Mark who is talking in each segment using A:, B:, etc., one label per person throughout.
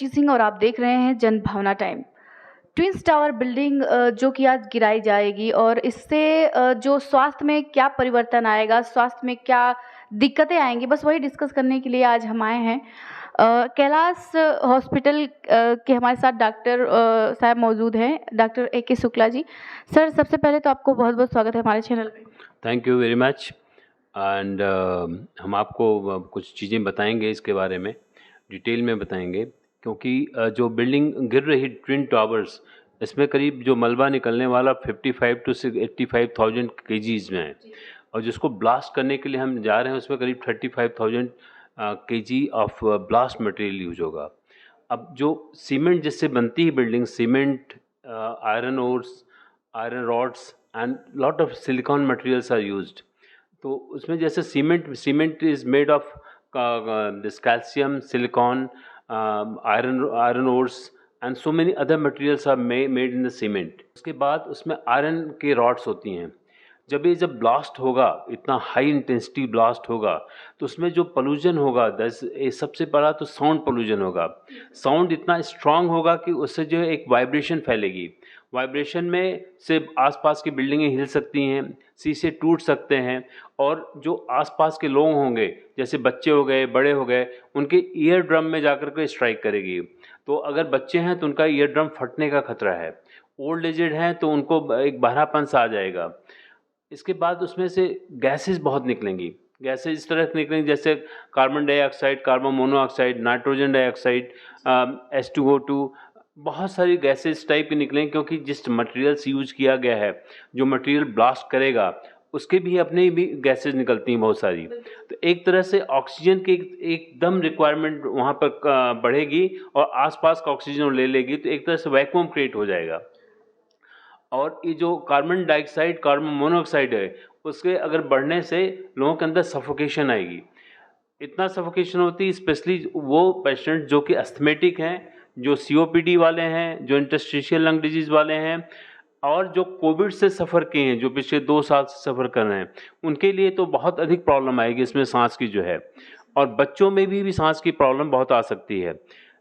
A: रुचि सिंह और आप देख रहे हैं जनभावना टाइम। ट्विन्स टावर बिल्डिंग जो कि आज गिराई जाएगी और इससे जो स्वास्थ्य में क्या परिवर्तन आएगा, स्वास्थ्य में क्या दिक्कतें आएँगी, बस वही डिस्कस करने के लिए आज हम आए हैं। कैलाश हॉस्पिटल के हमारे साथ डॉक्टर साहब मौजूद हैं, doctor A K. Shukla ji. Sir, सबसे पहले तो आपको बहुत-बहुत स्वागत है हमारे चैनल पे।
B: Thank you very much and हम आपको कुछ चीज़ें बताएंगे इसके बारे में, डिटेल में बताएंगे, क्योंकि जो बिल्डिंग गिर रही ट्विन टावर्स, इसमें करीब जो मलबा निकलने वाला 55 टू 85,000 केजीज में है, और जिसको ब्लास्ट करने के लिए हम जा रहे हैं उसमें करीब 35,000 KG of blast material use होगा। अब जो सीमेंट जिससे बनती है building, cement, iron ores, iron rods and lot of silicon materials are used. तो उसमें जैसे cement is made of this calcium, silicon, iron ores and so many other materials are made in the cement. उसके बाद उसमें iron के rods होती हैं। जब ब्लास्ट होगा, इतना हाई इंटेंसिटी ब्लास्ट होगा, तो उसमें जो पोल्यूशन होगा, सबसे बड़ा तो साउंड पोल्यूशन होगा। साउंड इतना स्ट्रांग होगा कि उससे जो है एक वाइब्रेशन फैलेगी। वाइब्रेशन में से आसपास की बिल्डिंगें हिल सकती हैं, शीशे टूट सकते हैं, और जो आसपास के लोग होंगे, जैसे बच्चे हो गए, बड़े हो गए, उनके ईयर ड्रम में जाकर के स्ट्राइक करेगी। तो अगर बच्चे हैं तो उनका ईयर ड्रम फटने का खतरा है। ओल्ड एजेड हैं तो उनको एक बहरापन सा आ जाएगा। इसके बाद उसमें से गैसेस बहुत निकलेंगी। गैसेस इस तरह निकलेंगी जैसे carbon dioxide, carbon monoxide, nitrogen dioxide, H2O2, बहुत सारी गैसेस टाइप की निकलेंगी, क्योंकि जिस मटेरियल से यूज किया गया है, जो मटेरियल ब्लास्ट करेगा, उसके भी अपने भी गैसेस निकलती हैं बहुत सारी। तो एक तरह से ऑक्सीजन की एकदम रिक्वायरमेंट वहाँ पर बढ़ेगी, और आसपास का ऑक्सीजन वो ले लेगी, तो एक तरह से वैक्यूम क्रिएट हो जाएगा। और ये जो कार्बन डाइऑक्साइड, कार्बन मोनोऑक्साइड है, उसके अगर बढ़ने से लोगों के अंदर सफोकेशन आएगी। इतना सफोकेशन होती है, स्पेशली वो पेशेंट जो कि अस्थमेटिक हैं, जो COPD वाले हैं, जो इंटरस्टिशियल लंग डिजीज़ वाले हैं, और जो कोविड से सफ़र किए हैं, जो पिछले 2 साल से सफ़र कर रहे हैं, उनके लिए तो बहुत अधिक प्रॉब्लम आएगी इसमें सांस की जो है। और बच्चों में भी सांस की प्रॉब्लम बहुत आ सकती है।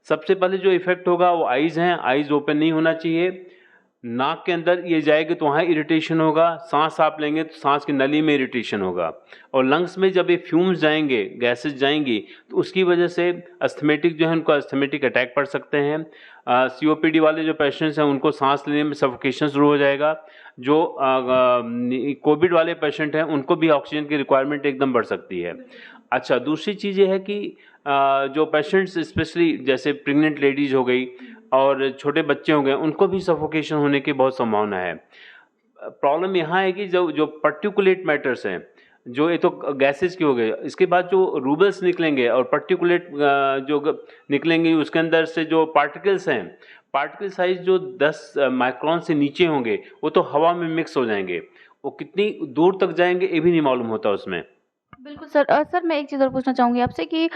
B: सबसे पहले जो इफ़ेक्ट होगा वो आइज़ हैं। आइज़ ओपन नहीं होना चाहिए। नाक के अंदर ये जाएगी तो वहाँ इरिटेशन होगा। सांस आप लेंगे तो सांस की नली में इरिटेशन होगा। और लंग्स में जब ये फ्यूम्स जाएंगे, गैसेस जाएंगी, तो उसकी वजह से अस्थमेटिक जो है उनको अस्थमेटिक अटैक पड़ सकते हैं। COPD वाले जो पेशेंट्स हैं उनको सांस लेने में सफोकेशन शुरू हो जाएगा। जो कोविड वाले पेशेंट हैं उनको भी ऑक्सीजन की रिक्वायरमेंट एकदम बढ़ सकती है। अच्छा, दूसरी चीज़ ये है कि जो पेशेंट्स स्पेशली जैसे प्रेग्नेंट लेडीज़ हो गई और छोटे बच्चे हो गए, उनको भी सफोकेशन होने की बहुत संभावना है। प्रॉब्लम यहाँ है कि जो पार्टिकुलेट मैटर्स हैं, जो ये तो गैसेस की हो गई, इसके बाद जो रूबल्स निकलेंगे और पार्टिकुलेट निकलेंगे, उसके अंदर से जो पार्टिकल्स हैं, पार्टिकल साइज जो 10 माइक्रोन से नीचे होंगे, वो तो हवा में मिक्स हो जाएंगे। वो कितनी दूर तक जाएंगे ये भी नहीं मालूम होता उसमें।
A: बिल्कुल सर। सर, मैं एक चीज़ और पूछना चाहूँगी आपसे कि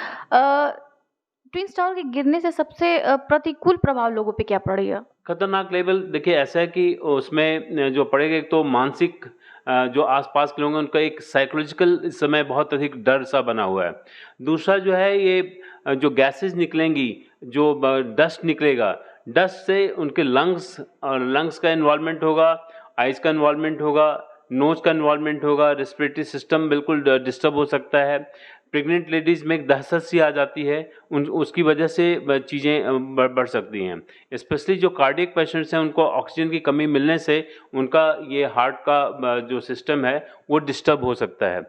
A: ट्विन्स टावर के गिरने से सबसे प्रतिकूल प्रभाव लोगों पे क्या पड़ेगा?
B: खतरनाक लेवल देखिए ऐसा है कि उसमें जो पड़ेगा, एक तो मानसिक, जो आसपास के लोग हैं उनका एक साइकोलॉजिकल इस समय बहुत अधिक डर सा बना हुआ है। दूसरा जो है ये जो गैसेस निकलेंगी, जो डस्ट निकलेगा, डस्ट से उनके लंग्स, और लंग्स का इन्वॉल्वमेंट होगा, आइज़ का इन्वॉल्वमेंट होगा, नोज़ का इन्वॉल्वमेंट होगा, रेस्पिरेटरी सिस्टम बिल्कुल डिस्टर्ब हो सकता है। प्रेग्नेंट लेडीज़ में एक दहशत सी आ जाती है, उसकी वजह से चीज़ें बढ़ सकती हैं। स्पेशली जो कार्डियक पेशेंट्स हैं उनको ऑक्सीजन की कमी मिलने से उनका ये हार्ट का जो सिस्टम है वो डिस्टर्ब हो सकता है।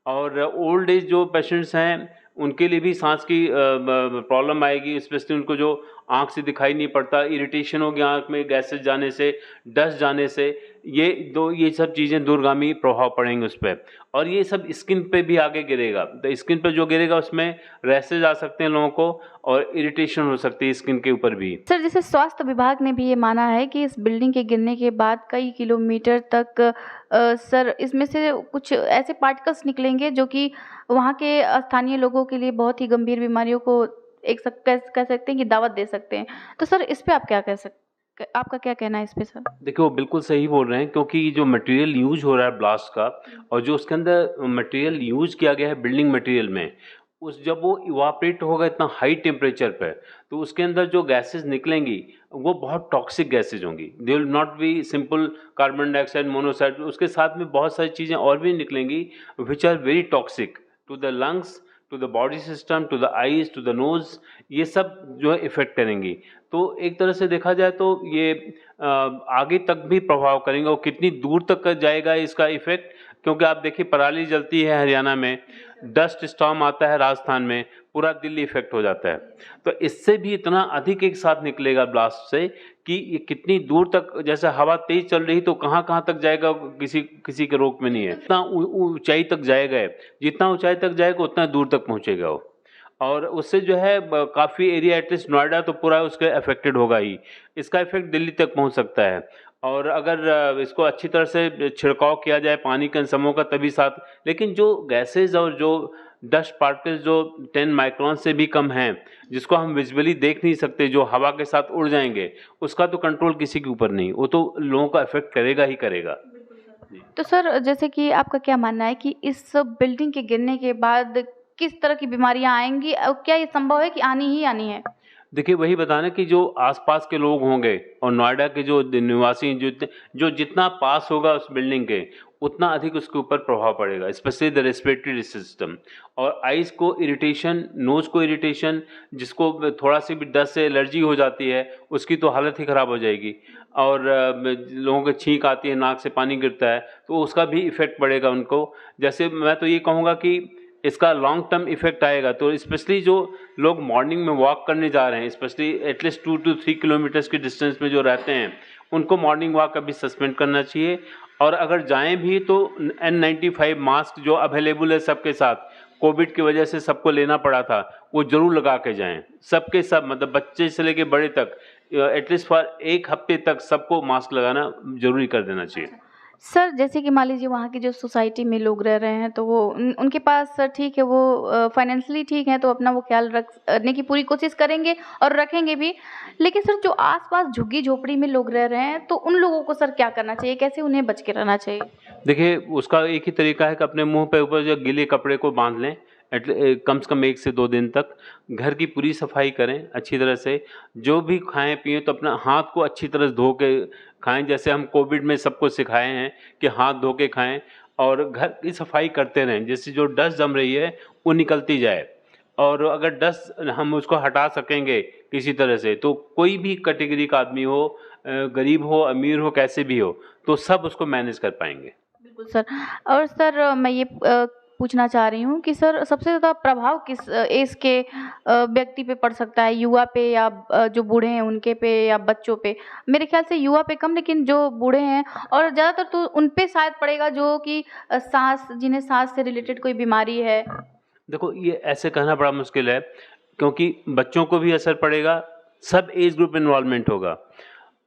B: और ओल्ड एज जो पेशेंट्स हैं उनके लिए भी सांस की प्रॉब्लम आएगी, स्पेशली उनको जो आँख से दिखाई नहीं पड़ता, इरिटेशन होगी आँख में गैसेस जाने से, डस्ट जाने से, ये सब चीज़ें दूरगामी प्रभाव पड़ेंगे उस पर। और ये सब स्किन पे भी आगे गिरेगा, तो स्किन पे जो गिरेगा उसमें रैशेज आ सकते हैं लोगों को, और इरिटेशन हो सकती है स्किन के ऊपर भी।
A: सर, जैसे स्वास्थ्य विभाग ने भी ये माना है कि इस बिल्डिंग के गिरने के बाद कई किलोमीटर तक सर इसमें से कुछ ऐसे पार्टिकल्स निकलेंगे जो कि वहाँ के स्थानीय लोगों के लिए बहुत ही गंभीर बीमारियों को कह सकते हैं कि दावत दे सकते हैं। तो सर, इस पे आप क्या आपका क्या कहना है इस पे सर?
B: देखिए वो बिल्कुल सही बोल रहे हैं, क्योंकि जो मटेरियल यूज हो रहा है ब्लास्ट का, और जो उसके अंदर मटेरियल यूज किया गया है बिल्डिंग मटेरियल में, उस जब वो इवापोरेट होगा इतना हाई टेम्परेचर पे, तो उसके अंदर जो गैसेस निकलेंगी वो बहुत टॉक्सिक गैसेज होंगी। They will not be simple carbon dioxide, monoxide, उसके साथ में बहुत सारी चीज़ें और भी निकलेंगी which are very toxic to the lungs, to the body system, to the eyes, to the nose, ये सब जो है इफ़ेक्ट करेंगी। तो एक तरह से देखा जाए तो ये आगे तक भी प्रभाव करेंगे, और कितनी दूर तक जाएगा इसका इफ़ेक्ट, क्योंकि आप देखिए पराली जलती है हरियाणा में, डस्ट स्टॉर्म आता है राजस्थान में, पूरा दिल्ली इफ़ेक्ट हो जाता है। तो इससे भी इतना अधिक एक साथ निकलेगा ब्लास्ट से कि ये कितनी दूर तक, जैसे हवा तेज चल रही तो कहाँ कहाँ तक जाएगा, किसी किसी के रोक में नहीं है। इतना ऊंचाई तक जाएगा, जितना ऊंचाई तक जाएगा उतना दूर तक पहुंचेगा वो, और उससे जो है काफ़ी एरिया, एटलीस्ट नोएडा तो पूरा उसके अफेक्टेड होगा ही, इसका इफेक्ट दिल्ली तक पहुंच सकता है। और अगर इसको अच्छी तरह से छिड़काव किया जाए पानी के समूह का तभी साथ, लेकिन जो गैसेज और जो डस्ट पार्टिकल्स जो 10 माइक्रोन से भी कम हैं, जिसको हम विजुअली देख नहीं सकते, जो हवा के साथ उड़ जाएंगे, उसका तो कंट्रोल किसी के ऊपर नहीं, वो तो लोगों का इफेक्ट करेगा ही करेगा।
A: तो सर, जैसे कि आपका क्या मानना है कि इस बिल्डिंग के गिरने के बाद किस तरह की बीमारियां आएंगी, और क्या ये संभव है कि आनी ही आनी है?
B: देखिए वही बताना कि जो आसपास के लोग होंगे और नोएडा के जो निवासी जो जितना पास होगा उस बिल्डिंग के, उतना अधिक उसके ऊपर प्रभाव पड़ेगा, स्पेशली द रेस्पिरेटरी सिस्टम। और आइज को इरिटेशन, नोज को इरिटेशन, जिसको थोड़ा सी भी डस्ट से एलर्जी हो जाती है उसकी तो हालत ही ख़राब हो जाएगी। और लोगों को छींक आती है, नाक से पानी गिरता है, तो उसका भी इफ़ेक्ट पड़ेगा उनको। जैसे मैं तो ये कहूँगा कि इसका लॉन्ग टर्म इफेक्ट आएगा, तो स्पेशली जो लोग मॉर्निंग में वॉक करने जा रहे हैं, स्पेशली एटलीस्ट 2 to 3 किलोमीटर्स की डिस्टेंस में जो रहते हैं, उनको मॉर्निंग वॉक अभी सस्पेंड करना चाहिए। और अगर जाएं भी तो N95 मास्क जो अवेलेबल है सबके साथ, कोविड की वजह से सबको लेना पड़ा था, वो जरूर लगा के जाएं, सबके सब, मतलब बच्चे से लेके बड़े तक, एटलीस्ट फॉर 1 हफ्ते तक सबको मास्क लगाना जरूरी कर देना चाहिए।
A: सर, जैसे कि मान लीजिए वहाँ की जो सोसाइटी में लोग रह रहे हैं, तो वो उनके पास ठीक है, वो फाइनेंशियली ठीक है, तो अपना वो ख्याल रखने की पूरी कोशिश करेंगे और रखेंगे भी। लेकिन सर, जो आसपास झुग्गी झोपड़ी में लोग रह रहे हैं, तो उन लोगों को सर क्या करना चाहिए, कैसे उन्हें बच के रहना चाहिए?
B: देखिए उसका एक ही तरीका है कि अपने मुंह पे ऊपर जो गीले कपड़े को बांध लें, कम से कम 1 से 2 दिन तक। घर की पूरी सफाई करें अच्छी तरह से, जो भी खाएं पिएं तो अपना हाथ को अच्छी तरह से धो के खाएं, जैसे हम कोविड में सबको सिखाए हैं कि हाथ धो के खाएं। और घर की सफाई करते रहें, जैसे जो डस्ट जम रही है वो निकलती जाए। और अगर डस्ट हम उसको हटा सकेंगे किसी तरह से, तो कोई भी कैटेगरी का आदमी हो, गरीब हो अमीर हो कैसे भी हो, तो सब उसको मैनेज कर पाएंगे।
A: बिल्कुल सर। और सर, मैं ये पूछना चाह रही हूँ कि सर, सबसे ज़्यादा प्रभाव किस एज के व्यक्ति पे पड़ सकता है, युवा पे या जो बूढ़े हैं उनके पे या बच्चों पे? मेरे ख्याल से युवा पे कम, लेकिन जो बूढ़े हैं और ज़्यादातर तो उन पे शायद पड़ेगा जो कि जिन्हें सांस से रिलेटेड कोई बीमारी है।
B: देखो ये ऐसे कहना बड़ा मुश्किल है, क्योंकि बच्चों को भी असर पड़ेगा, सब एज ग्रुप इन्वॉल्वमेंट होगा।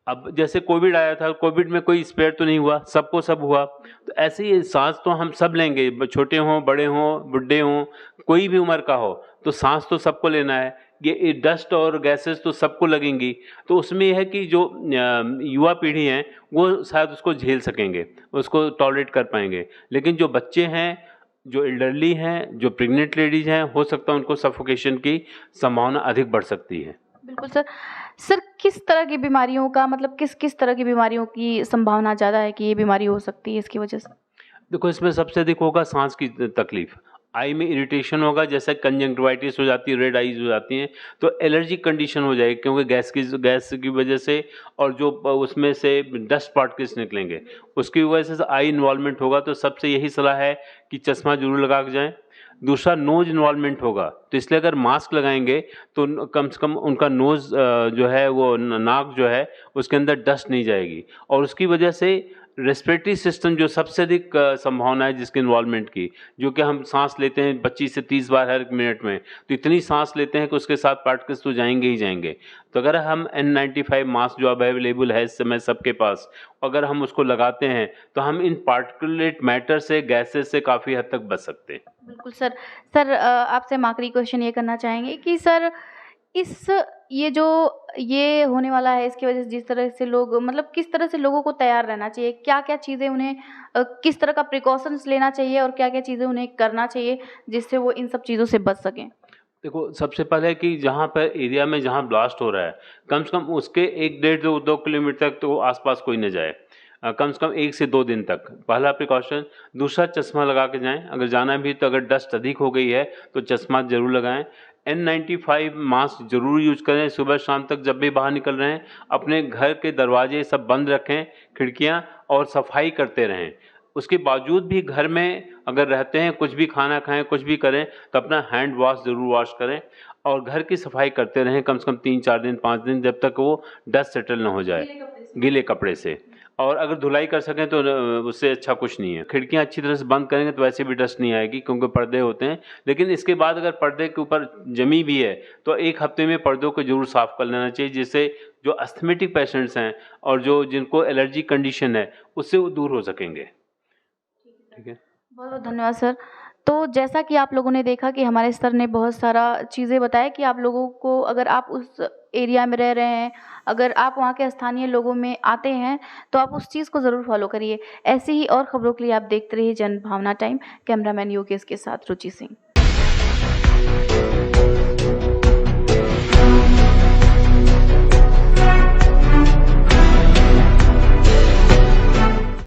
B: अब जैसे कोविड आया था, कोविड में कोई स्पेयर तो नहीं हुआ, सबको सब हुआ। तो ऐसे ही सांस तो हम सब लेंगे, छोटे हों बड़े हों बुढ़े हों, कोई भी उम्र का हो, तो सांस तो सबको लेना है। ये डस्ट और गैसेस तो सबको लगेंगी। तो उसमें यह है कि जो युवा पीढ़ी है वो शायद उसको झेल सकेंगे, उसको टॉलरेट कर पाएंगे। लेकिन जो बच्चे हैं, जो एल्डरली हैं, जो प्रेग्नेंट लेडीज हैं, हो सकता है उनको सफोकेशन की संभावना अधिक बढ़ सकती है।
A: बिल्कुल सर। सर, किस तरह की बीमारियों का, मतलब किस तरह की बीमारियों की संभावना ज़्यादा है कि ये बीमारी हो सकती है इसकी वजह से?
B: देखो इसमें सबसे अधिक होगा सांस की तकलीफ, आई में इरिटेशन होगा, जैसे कंजंक्टिवाइटिस हो जाती है, रेड आईज हो जाती हैं, तो एलर्जिक कंडीशन हो जाएगी, क्योंकि गैस की वजह से, और जो उसमें से डस्ट पार्टिकल्स निकलेंगे उसकी वजह से आई इन्वॉल्वमेंट होगा। तो सबसे यही सलाह है कि चश्मा जरूर लगा के जाएं। दूसरा, नोज इन्वॉल्वमेंट होगा, तो इसलिए अगर मास्क लगाएंगे तो कम से कम उनका नोज जो है वो नाक जो है उसके अंदर डस्ट नहीं जाएगी, और उसकी वजह से रेस्पिरेटरी सिस्टम जो सबसे अधिक संभावना है जिसके इन्वॉल्वमेंट की, जो कि हम सांस लेते हैं 25 से 30 बार हर मिनट में, तो इतनी सांस लेते हैं कि उसके साथ पार्टिकल्स तो जाएंगे ही जाएंगे। तो अगर हम N95 मास्क जो अवेलेबल है इस समय सबके पास, अगर हम उसको लगाते हैं तो हम इन पार्टिकुलेट मैटर से, गैसेस से काफ़ी हद तक बच सकते हैं।
A: बिल्कुल सर। सर, आपसे हम आखिरी क्वेश्चन ये करना चाहेंगे कि सर, इस ये होने वाला है, इसकी वजह से जिस तरह से लोग मतलब किस तरह से लोगों को तैयार रहना चाहिए? क्या-क्या चीज़ें उन्हें किस तरह का प्रिकॉशंस लेना चाहिए और क्या-क्या चीज़ें उन्हें करना चाहिए, जिससे वो इन सब चीज़ों से बच सकें?
B: देखो, सबसे पहले कि जहाँ पर एरिया में जहाँ ब्लास्ट हो रहा है, कम से कम उसके 1 डेढ़ 2 किलोमीटर तक तो आस-पास कोई ना जाए। कम से कम 1 से 2 दिन तक, पहला प्रिकॉशन। दूसरा, चश्मा लगा के जाएँ, अगर जाना भी तो अगर डस्ट अधिक हो गई है, तो चश्मा ज़रूर लगाएँ। N95 मास्क ज़रूर यूज़ करें, सुबह-शाम तक जब भी बाहर निकल रहे हैं। अपने घर के दरवाजे सब बंद रखें, खिड़कियाँ, और सफाई करते रहें। उसके बावजूद भी घर में अगर रहते हैं, कुछ भी खाना खाएँ, कुछ भी करें, तो अपना हैंड वॉश ज़रूर वॉश करें और घर की सफाई करते रहें कम से कम 3-4 दिन, 5 दिन, जब तक वो डस्ट सेटल ना हो जाए, गीले कपड़े से। और अगर धुलाई कर सकें तो उससे अच्छा कुछ नहीं है। खिड़कियाँ अच्छी तरह से बंद करेंगे तो वैसे भी डस्ट नहीं आएगी, क्योंकि पर्दे होते हैं। लेकिन इसके बाद अगर पर्दे के ऊपर जमी भी है, तो 1 हफ्ते में पर्दों को ज़रूर साफ़ कर लेना चाहिए, जिससे जो अस्थमैटिक पेशेंट्स हैं और जिनको एलर्जी कंडीशन है, उससे वो दूर हो सकेंगे। ठीक है?
A: बहुत-बहुत धन्यवाद सर। तो जैसा कि आप लोगों ने देखा कि हमारे सर ने बहुत सारा चीज़ें बताया कि आप लोगों को अगर आप उस एरिया में रह रहे हैं, अगर आप वहाँ के स्थानीय लोगों में आते हैं, तो आप उस चीज़ को ज़रूर फ़ॉलो करिए। ऐसी ही और खबरों के लिए आप देखते रहिए जनभावना टाइम। कैमरामैन योगेश के साथ रुचि सिंह।